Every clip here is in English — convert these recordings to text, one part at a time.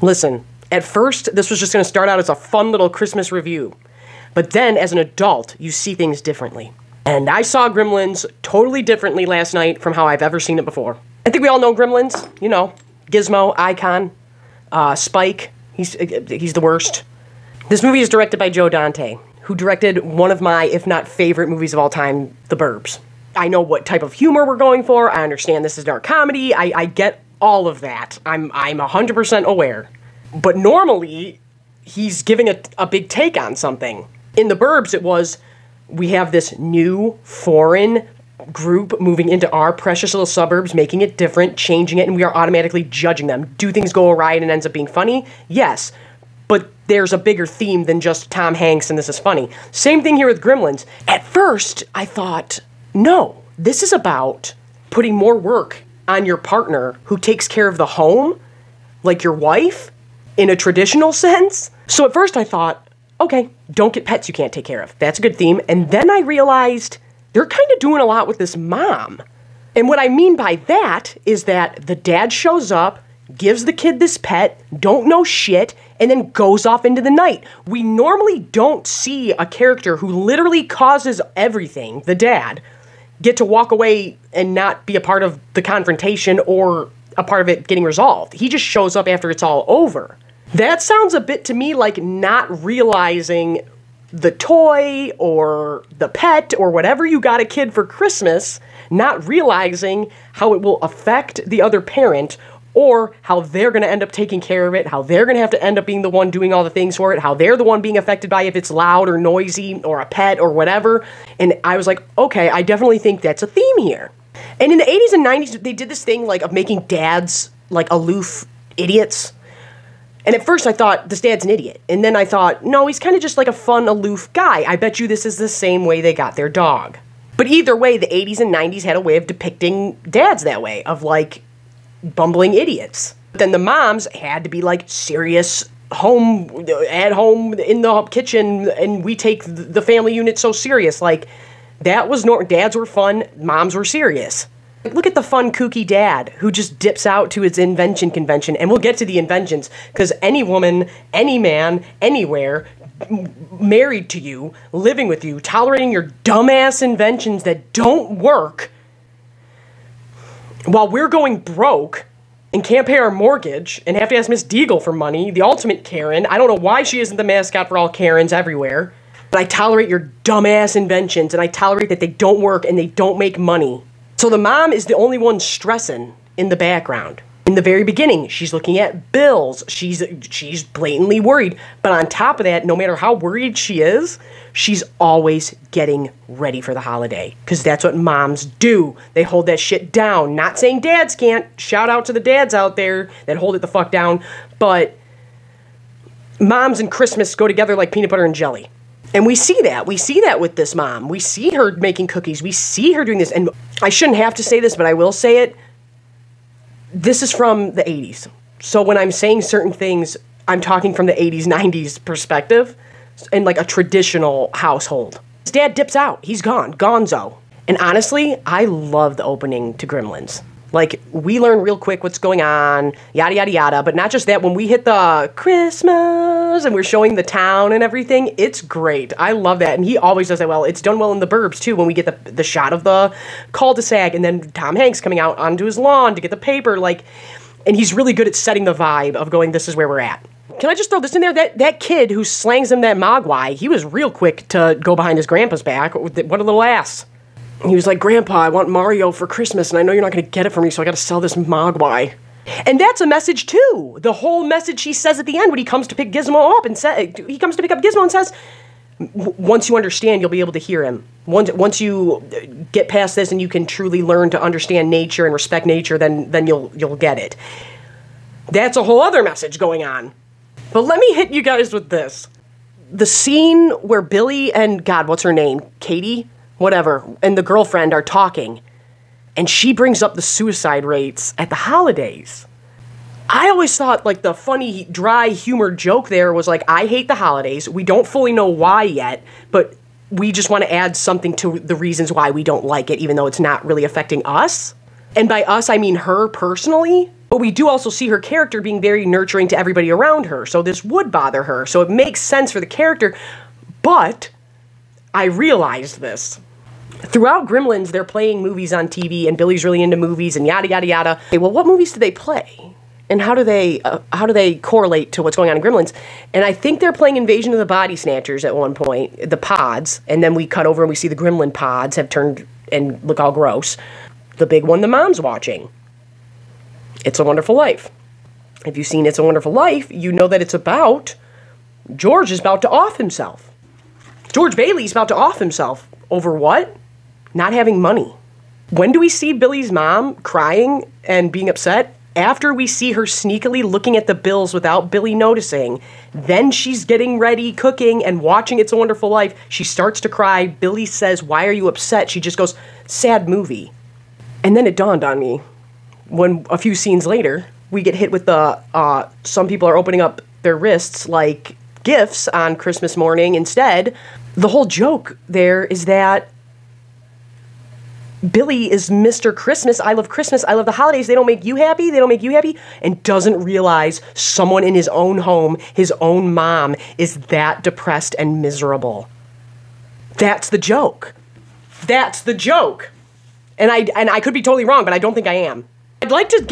Listen, at first, this was just going to start out as a fun little Christmas review. But then, as an adult, you see things differently. And I saw Gremlins totally differently last night from how I've ever seen it before. I think we all know Gremlins. You know, Gizmo, Icon, Spike. He's the worst. This movie is directed by Joe Dante, who directed one of my, if not favorite movies of all time, The Burbs. I know what type of humor we're going for. I understand this is dark comedy. I get all of that. I'm 100% aware. But normally, he's giving a big take on something. In The Burbs, it was, we have this new, foreign group moving into our precious little suburbs, making it different, changing it, and we are automatically judging them. Do things go awry and it ends up being funny? Yes. But there's a bigger theme than just Tom Hanks and this is funny. Same thing here with Gremlins. At first, I thought, no, this is about putting more work on your partner who takes care of the home, like your wife, in a traditional sense. So at first I thought, okay, don't get pets you can't take care of. That's a good theme. And then I realized they're kind of doing a lot with this mom. And what I mean by that is that the dad shows up, gives the kid this pet, don't know shit, and then goes off into the night. We normally don't see a character who literally causes everything, the dad, get to walk away and not be a part of the confrontation or a part of it getting resolved. He just shows up after it's all over. That sounds a bit to me like not realizing the toy or the pet or whatever you got a kid for Christmas, not realizing how it will affect the other parent or how they're going to end up taking care of it, how they're going to have to end up being the one doing all the things for it, how they're the one being affected by if it's loud or noisy or a pet or whatever. And I was like, okay, I definitely think that's a theme here. And in the 80s and 90s, they did this thing like of making dads like aloof idiots. And at first I thought, this dad's an idiot. And then I thought, no, he's kind of just like a fun, aloof guy. I bet you this is the same way they got their dog. But either way, the 80s and 90s had a way of depicting dads that way, of like bumbling idiots. But then the moms had to be like serious, at home in the kitchen, and we take the family unit so serious. Like, that was dads were fun, moms were serious. Look at the fun, kooky dad who just dips out to his invention convention, and we'll get to the inventions, because any woman, any man, anywhere, married to you, living with you, tolerating your dumbass inventions that don't work, while we're going broke and can't pay our mortgage and have to ask Miss Deagle for money, the ultimate Karen. I don't know why she isn't the mascot for all Karens everywhere, but I tolerate your dumbass inventions, and I tolerate that they don't work and they don't make money. So the mom is the only one stressing in the background. In the very beginning, she's looking at bills. She's blatantly worried. But on top of that, no matter how worried she is, she's always getting ready for the holiday. Because that's what moms do. They hold that shit down. Not saying dads can't. Shout out to the dads out there that hold it the fuck down. But moms and Christmas go together like peanut butter and jelly. And we see that. We see that with this mom. We see her making cookies. We see her doing this. And I shouldn't have to say this, but I will say it. This is from the 80s. So when I'm saying certain things, I'm talking from the 80s, 90s perspective in like a traditional household. His dad dips out. He's gone. Gonzo. And honestly, I love the opening to Gremlins. Like, we learn real quick what's going on, yada, yada, yada. But not just that, when we hit the Christmas and we're showing the town and everything, it's great. I love that. And he always does that well. It's done well in The Burbs, too, when we get the shot of the cul-de-sac and then Tom Hanks coming out onto his lawn to get the paper. Like, and he's really good at setting the vibe of going, this is where we're at. Can I just throw this in there? That kid who slangs him that mogwai, he was real quick to go behind his grandpa's back. What a little ass. He was like, Grandpa, I want Mario for Christmas, and I know you're not going to get it for me, so I got to sell this mogwai. And that's a message, too. The whole message he sasays at the end when he comes to pick Gizmo up and he comes to pick up Gizmo and says, once you understand, you'll be able to hear him. Once you get past this and you can truly learn to understand nature and respect nature, then you'll get it. That's a whole other message going on. But let me hit you guys with this. The scene where Billy and, God, what's her name? Katie? Whatever, and the girlfriend are talking, and she brings up the suicide rates at the holidays. I always thought, like, the funny, dry humor joke there was like, I hate the holidays. We don't fully know why yet, but we just want to add something to the reasons why we don't like it, even though it's not really affecting us. And by us, I mean her personally. But we do also see her character being very nurturing to everybody around her. So this would bother her. So it makes sense for the character. But I realized this. Throughout Gremlins, they're playing movies on TV, and Billy's really into movies, and yada, yada, yada. Okay, well, what movies do they play? And how do they correlate to what's going on in Gremlins? And I think they're playing Invasion of the Body Snatchers at one point, the pods, and then we cut over and we see the Gremlin pods have turned and look all gross. The big one the mom's watching, It's a Wonderful Life. If you've seen It's a Wonderful Life, you know that it's about George is about to off himself. George Bailey's about to off himself. Over what? Not having money. When do we see Billy's mom crying and being upset? After we see her sneakily looking at the bills without Billy noticing. Then she's getting ready, cooking, and watching It's a Wonderful Life. She starts to cry. Billy says, "Why are you upset?" She just goes, "Sad movie." And then it dawned on me, when a few scenes later, we get hit with the, some people are opening up their wrists like gifts on Christmas morning instead. The whole joke there is that Billy is Mr. Christmas. I love Christmas. I love the holidays. They don't make you happy. They don't make you happy. And doesn't realize someone in his own home, his own mom, is that depressed and miserable. That's the joke. That's the joke. And I could be totally wrong, but I don't think I am. I'd like to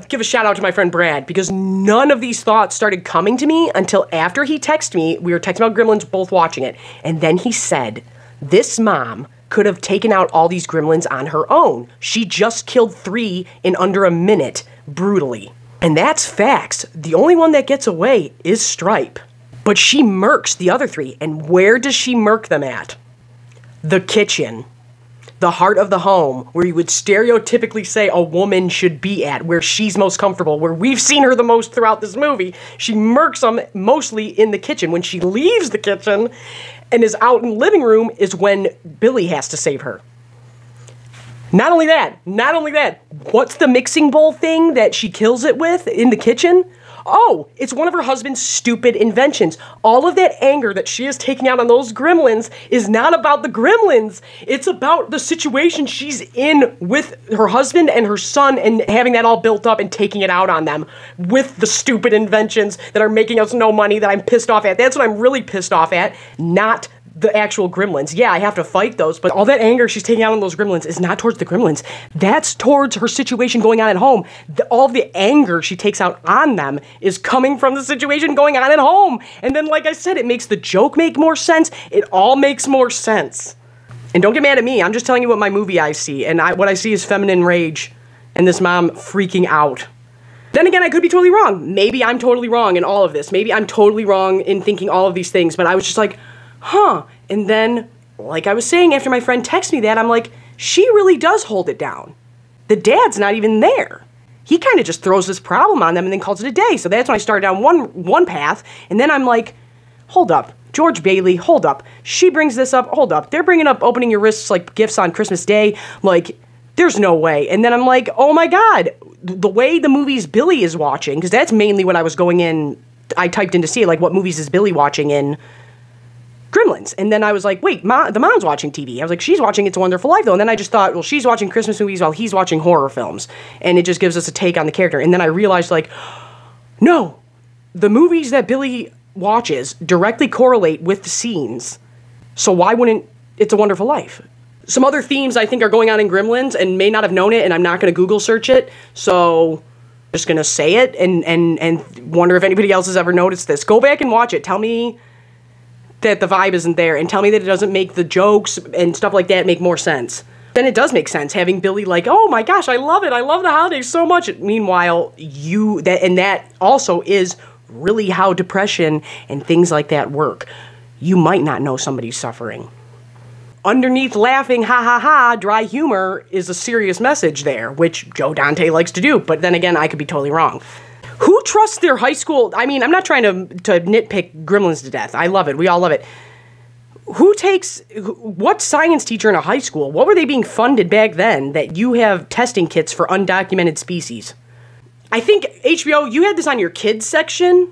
give a shout out to my friend Brad, because none of these thoughts started coming to me until after he texted me. We were texting about Gremlins, both watching it. And then he said, this mom could have taken out all these Gremlins on her own. She just killed 3 in under a minute, brutally. And that's facts. The only one that gets away is Stripe. But she murks the other 3. And where does she murk them at? The kitchen. The heart of the home, where you would stereotypically say a woman should be at, where she's most comfortable, where we've seen her the most throughout this movie. She murks them mostly in the kitchen. When she leaves the kitchen and is out in the living room is when Billy has to save her. Not only that, what's the mixing bowl thing that she kills it with in the kitchen? Oh, it's one of her husband's stupid inventions. All of that anger that she is taking out on those Gremlins is not about the Gremlins. It's about the situation she's in with her husband and her son, and having that all built up and taking it out on them with the stupid inventions that are making us no money that I'm pissed off at. That's what I'm really pissed off at, not the actual Gremlins. Yeah, I have to fight those, but all that anger she's taking out on those Gremlins is not towards the Gremlins. That's towards her situation going on at home. All of the anger she takes out on them is coming from the situation going on at home. And then, like I said, it makes the joke make more sense. It all makes more sense. And don't get mad at me. I'm just telling you what my movie eyes see. And what I see is feminine rage and this mom freaking out. Then again, I could be totally wrong. Maybe I'm totally wrong in all of this. Maybe I'm totally wrong in thinking all of these things, but I was just like, huh. And then, like I was saying, after my friend texted me that, I'm like, she really does hold it down. The dad's not even there. He kind of just throws this problem on them and then calls it a day. So that's when I started down one path. And then I'm like, hold up. George Bailey, hold up. She brings this up, hold up. They're bringing up opening your wrists like gifts on Christmas Day. Like, there's no way. And then I'm like, oh my God. The way the movies Billy is watching, because that's mainly what I was going in, I typed in to see, like, what movies is Billy watching in Gremlins. And then I was like, wait, the mom's watching TV. I was like, she's watching It's a Wonderful Life, though. And then I just thought, well, she's watching Christmas movies while he's watching horror films. And it just gives us a take on the character. And then I realized, like, no, the movies that Billy watches directly correlate with the scenes. So why wouldn't It's a Wonderful Life? Some other themes I think are going on in Gremlins and may not have known it, and I'm not going to Google search it. So I'm just going to say it and wonder if anybody else has ever noticed this. Go back and watch it. Tell me that the vibe isn't there, and tell me that it doesn't make the jokes and stuff like that make more sense. Then it does make sense, having Billy like, oh my gosh, I love it. I love the holidays so much. Meanwhile, that also is really how depression and things like that work. You might not know somebody's suffering. Underneath laughing, ha ha ha, dry humor is a serious message there, which Joe Dante likes to do, but then again, I could be totally wrong. Who trusts their high school? I mean, I'm not trying to nitpick Gremlins to death. I love it. We all love it. What science teacher in a high school, what were they being funded back then that you have testing kits for undocumented species? I think HBO, you had this on your kids section.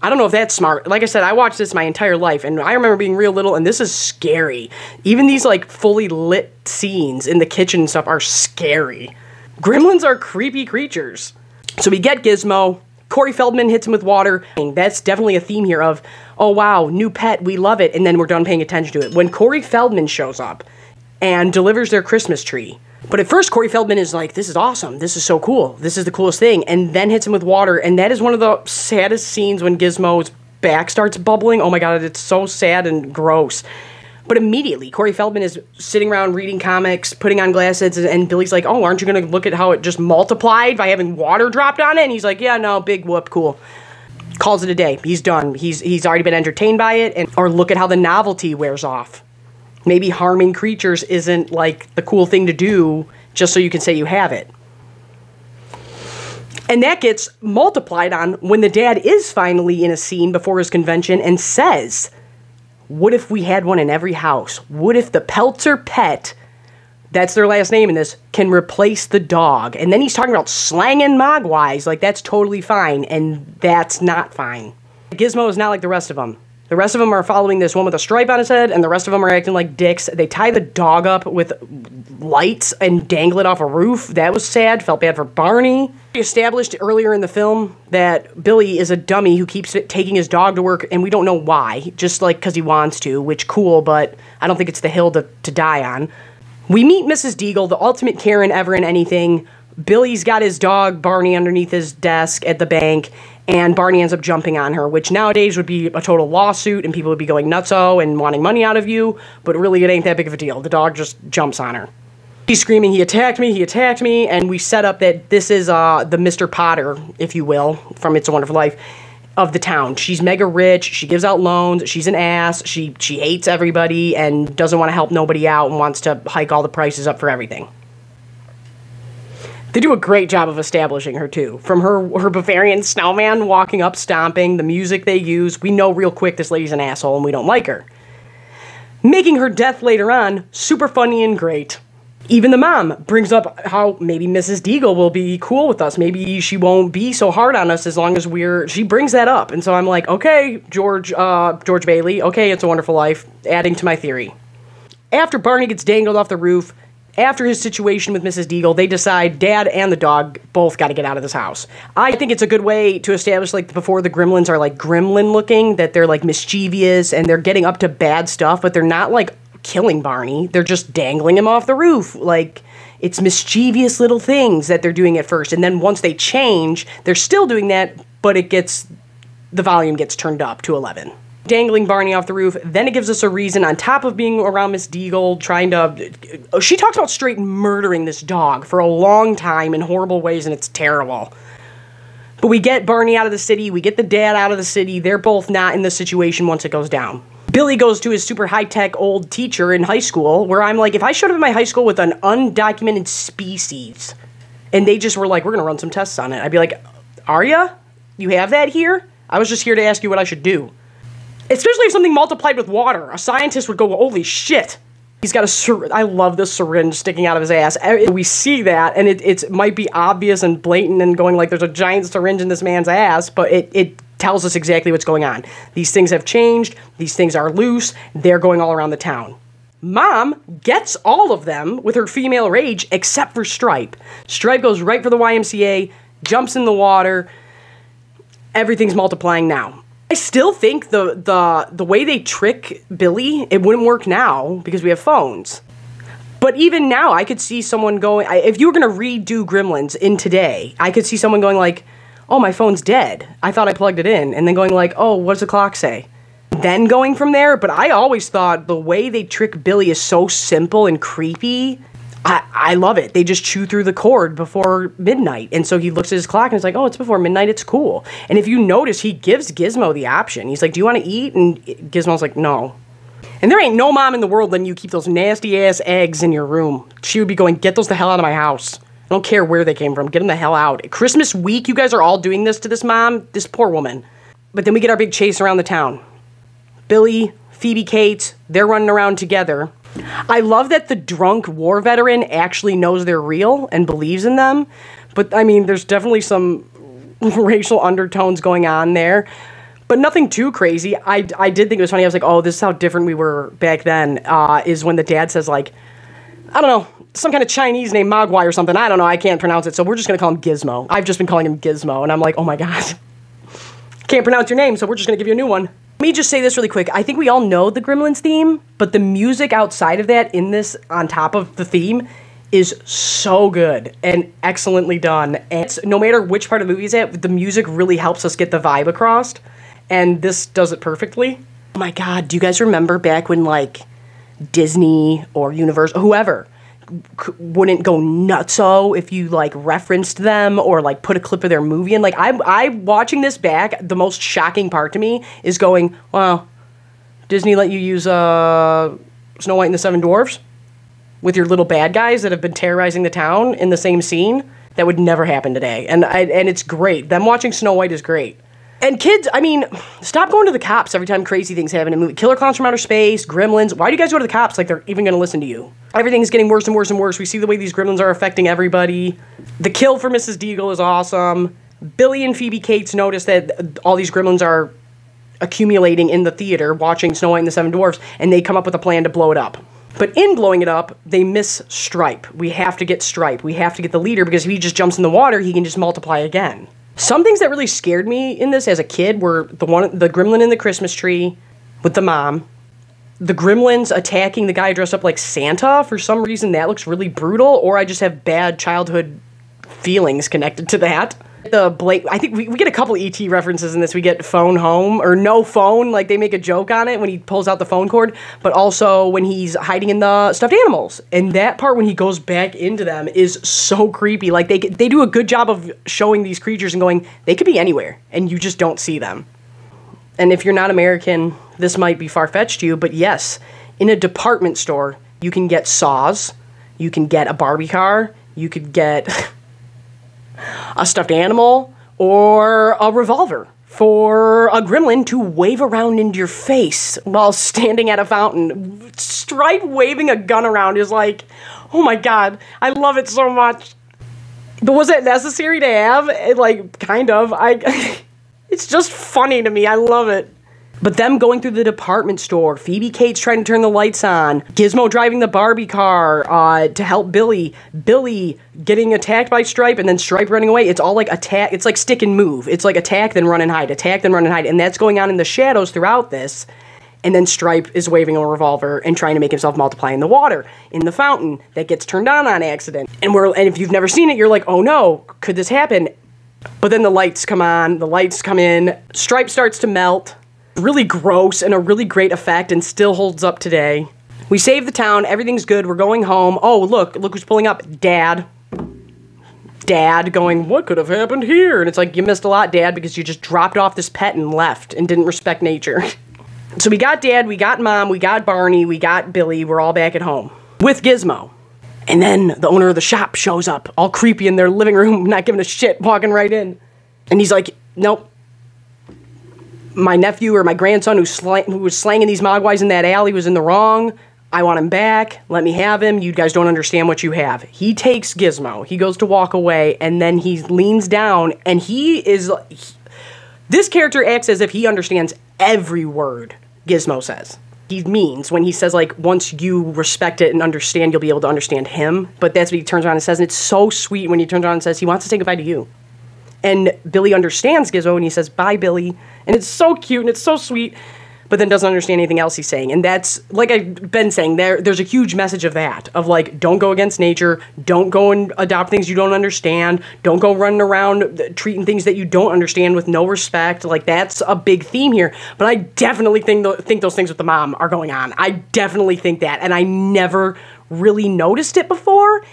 I don't know if that's smart. Like I said, I watched this my entire life, and I remember being real little, and this is scary. Even these, like, fully lit scenes in the kitchen and stuff are scary. Gremlins are creepy creatures. So we get Gizmo. Corey Feldman hits him with water. That's definitely a theme here of, oh wow, new pet, we love it, and then we're done paying attention to it. When Corey Feldman shows up and delivers their Christmas tree, but at first Corey Feldman is like, this is awesome, this is so cool, this is the coolest thing, and then hits him with water, and that is one of the saddest scenes when Gizmo's back starts bubbling. Oh my god, it's so sad and gross. But immediately, Corey Feldman is sitting around reading comics, putting on glasses, and Billy's like, oh, aren't you going to look at how it just multiplied by having water dropped on it? And he's like, yeah, no, big whoop, cool. Calls it a day. He's done. He's already been entertained by it. Or look at how the novelty wears off. Maybe harming creatures isn't, like, the cool thing to do just so you can say you have it. And that gets multiplied on when the dad is finally in a scene before his convention and says, what if we had one in every house? What if the Peltzer pet, that's their last name in this, can replace the dog? And then he's talking about slanging mogwais, like that's totally fine, and that's not fine. Gizmo is not like the rest of them. The rest of them are following this one with a stripe on his head, and the rest of them are acting like dicks. They tie the dog up with lights and dangle it off a roof. That was sad. Felt bad for Barney. We established earlier in the film that Billy is a dummy who keeps taking his dog to work, and we don't know why. Just like because he wants to, which cool, but I don't think it's the hill to die on. We meet Mrs. Deagle, the ultimate Karen ever in anything. Billy's got his dog, Barney, underneath his desk at the bank, and Barney ends up jumping on her, which nowadays would be a total lawsuit, and people would be going nutso and wanting money out of you, but really it ain't that big of a deal. The dog just jumps on her. He's screaming, he attacked me, and we set up that this is the Mr. Potter, if you will, from It's a Wonderful Life, of the town. She's mega rich, she gives out loans, she's an ass, she hates everybody, and doesn't want to help nobody out, and wants to hike all the prices up for everything. They do a great job of establishing her, too. From her Bavarian snowman walking up, stomping, the music they use, we know real quick this lady's an asshole and we don't like her. Making her death later on super funny and great. Even the mom brings up how maybe Mrs. Deagle will be cool with us. Maybe she won't be so hard on us as long as she brings that up. And so I'm like, okay, George Bailey, okay, It's a Wonderful Life, adding to my theory. After Barney gets dangled off the roof, after his situation with Mrs. Deagle, they decide Dad and the dog both got to get out of this house. I think it's a good way to establish, like, before the Gremlins are, like, gremlin looking, that they're, like, mischievous and they're getting up to bad stuff, but they're not, like, killing Barney. They're just dangling him off the roof. Like, it's mischievous little things that they're doing at first. And then once they change, they're still doing that, but the volume gets turned up to 11. Dangling Barney off the roof, then it gives us a reason, on top of being around Miss Deagle, she talks about straight murdering this dog for a long time in horrible ways, and it's terrible. But we get Barney out of the city, we get the dad out of the city, they're both not in the situation once it goes down. Billy goes to his super high-tech old teacher in high school, where I'm like, if I showed up in my high school with an undocumented species, and they just were like, we're gonna run some tests on it, I'd be like, are ya? You have that here? I was just here to ask you what I should do. Especially if something multiplied with water. A scientist would go, holy shit. He's got I love this syringe sticking out of his ass. We see that, and it might be obvious and blatant and going like there's a giant syringe in this man's ass, but it tells us exactly what's going on. These things have changed. These things are loose. They're going all around the town. Mom gets all of them with her female rage, except for Stripe. Stripe goes right for the YMCA, jumps in the water. Everything's multiplying now. I still think the way they trick Billy, it wouldn't work now because we have phones. But even now, I could see someone going, if you were going to redo Gremlins in today, I could see someone going like, oh, my phone's dead. I thought I plugged it in. And then going like, oh, what does the clock say? Then going from there. But I always thought the way they trick Billy is so simple and creepy. I love it. They just chew through the cord before midnight. And so he looks at his clock and he's like, oh, it's before midnight. It's cool. And if you notice, he gives Gizmo the option. He's like, do you want to eat? And Gizmo's like, no. And there ain't no mom in the world letting you keep those nasty-ass eggs in your room. She would be going, get those the hell out of my house. I don't care where they came from. Get them the hell out. Christmas week, you guys are all doing this to this mom, this poor woman. But then we get our big chase around the town. Billy, Phoebe Cates, they're running around together. I love that the drunk war veteran actually knows they're real and believes in them. But, I mean, there's definitely some racial undertones going on there. But nothing too crazy. I did think it was funny. I was like, oh, this is how different we were back then, is when the dad says, like, I don't know, some kind of Chinese named Mogwai or something. I don't know. I can't pronounce it, so we're just going to call him Gizmo. I've just been calling him Gizmo, and I'm like, oh my god. Can't pronounce your name, so we're just going to give you a new one. Let me just say this really quick. I think we all know the Gremlins theme, but the music outside of that in this, on top of the theme, is so good and excellently done. And no matter which part of the movie it's at, the music really helps us get the vibe across, and this does it perfectly. Oh my god, do you guys remember back when, like, Disney or Universal, whoever, wouldn't go nutso if you, like, referenced them or, like, put a clip of their movie in? Like, I watching this back, the most shocking part to me is going, wow, Disney let you use Snow White and the Seven Dwarfs with your little bad guys that have been terrorizing the town in the same scene? That would never happen today. And it's great. Them watching Snow White is great. And kids, I mean, stop going to the cops every time crazy things happen in a movie. Killer Clowns from Outer Space, Gremlins. Why do you guys go to the cops like they're even going to listen to you? Everything's getting worse and worse and worse. We see the way these gremlins are affecting everybody. The kill for Mrs. Deagle is awesome. Billy and Phoebe Cates notice that all these gremlins are accumulating in the theater watching Snow White and the Seven Dwarfs, and they come up with a plan to blow it up. But in blowing it up, they miss Stripe. We have to get Stripe. We have to get the leader, because if he just jumps in the water, he can just multiply again. Some things that really scared me in this as a kid were the gremlin in the Christmas tree with the mom. The gremlins attacking the guy dressed up like Santa. For some reason, that looks really brutal, or I just have bad childhood feelings connected to that. I think we get a couple E.T. references in this. We get phone home, or no phone, like they make a joke on it when he pulls out the phone cord, but also when he's hiding in the stuffed animals. And that part when he goes back into them is so creepy. Like they do a good job of showing these creatures and going, they could be anywhere, and you just don't see them. And if you're not American, this might be far-fetched to you, but yes, in a department store, you can get saws, you can get a Barbie car, you could get a stuffed animal, or a revolver for a gremlin to wave around into your face while standing at a fountain. Stripe waving a gun around is like, oh my god, I love it so much. But was it necessary to have? Like, kind of. It's just funny to me. I love it. But them going through the department store, Phoebe Cates trying to turn the lights on, Gizmo driving the Barbie car to help Billy, Billy getting attacked by Stripe, and then Stripe running away. It's all like attack. It's like stick and move. It's like attack, then run and hide, attack, then run and hide. And that's going on in the shadows throughout this. And then Stripe is waving a revolver and trying to make himself multiply in the water, in the fountain, that gets turned on accident. And if you've never seen it, you're like, oh no, could this happen? But then the lights come on, the lights come in, Stripe starts to melt. Really gross and a really great effect, and still holds up today. We save the town, everything's good, we're going home. Oh, look who's pulling up. Dad going, what could have happened here? And it's like, you missed a lot, Dad, because you just dropped off this pet and left and didn't respect nature. So we got Dad, we got Mom, we got Barney, we got Billy, we're all back at home with Gizmo. And then the owner of the shop shows up, all creepy in their living room, not giving a shit, walking right in. And he's like, nope. My nephew or my grandson who was slanging these mogwais in that alley was in the wrong. I want him back. Let me have him. You guys don't understand what you have. He takes Gizmo. He goes to walk away, and then he leans down, and this character acts as if he understands every word Gizmo says. He means when he says, like, once you respect it and understand, you'll be able to understand him. But that's what he turns around and says, and it's so sweet when he turns around and says he wants to say goodbye to you. And Billy understands Gizmo, and he says, bye, Billy. And it's so cute, and it's so sweet, but then doesn't understand anything else he's saying. And that's, like I've been saying, there's a huge message of that. Of, like, don't go against nature. Don't go and adopt things you don't understand. Don't go running around treating things that you don't understand with no respect. Like, that's a big theme here. But I definitely think those things with the mom are going on. I definitely think that. And I never really noticed it before.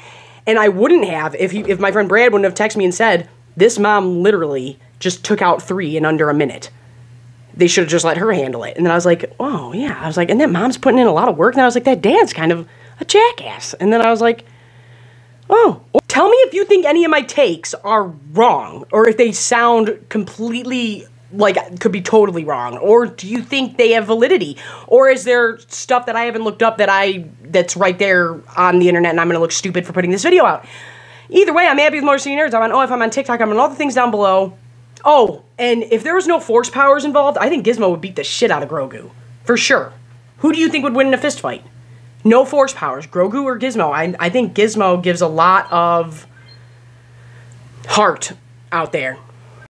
And I wouldn't have if my friend Brad wouldn't have texted me and said, this mom literally just took out 3 in under a minute. They should have just let her handle it. And then I was like, oh, yeah. I was like, and that mom's putting in a lot of work. And I was like, that dad's kind of a jackass. And then I was like, oh. Tell me if you think any of my takes are wrong, or if they sound completely, like, could be totally wrong. Or do you think they have validity? Or is there stuff that I haven't looked up that's right there on the internet, and I'm going to look stupid for putting this video out? Either way, I'm happy with MotorCityNerds. I'm on OF, I'm on TikTok, I'm on all the things down below. Oh, and if there was no force powers involved, I think Gizmo would beat the shit out of Grogu. For sure. Who do you think would win in a fist fight? No force powers, Grogu or Gizmo. I think Gizmo gives a lot of heart out there.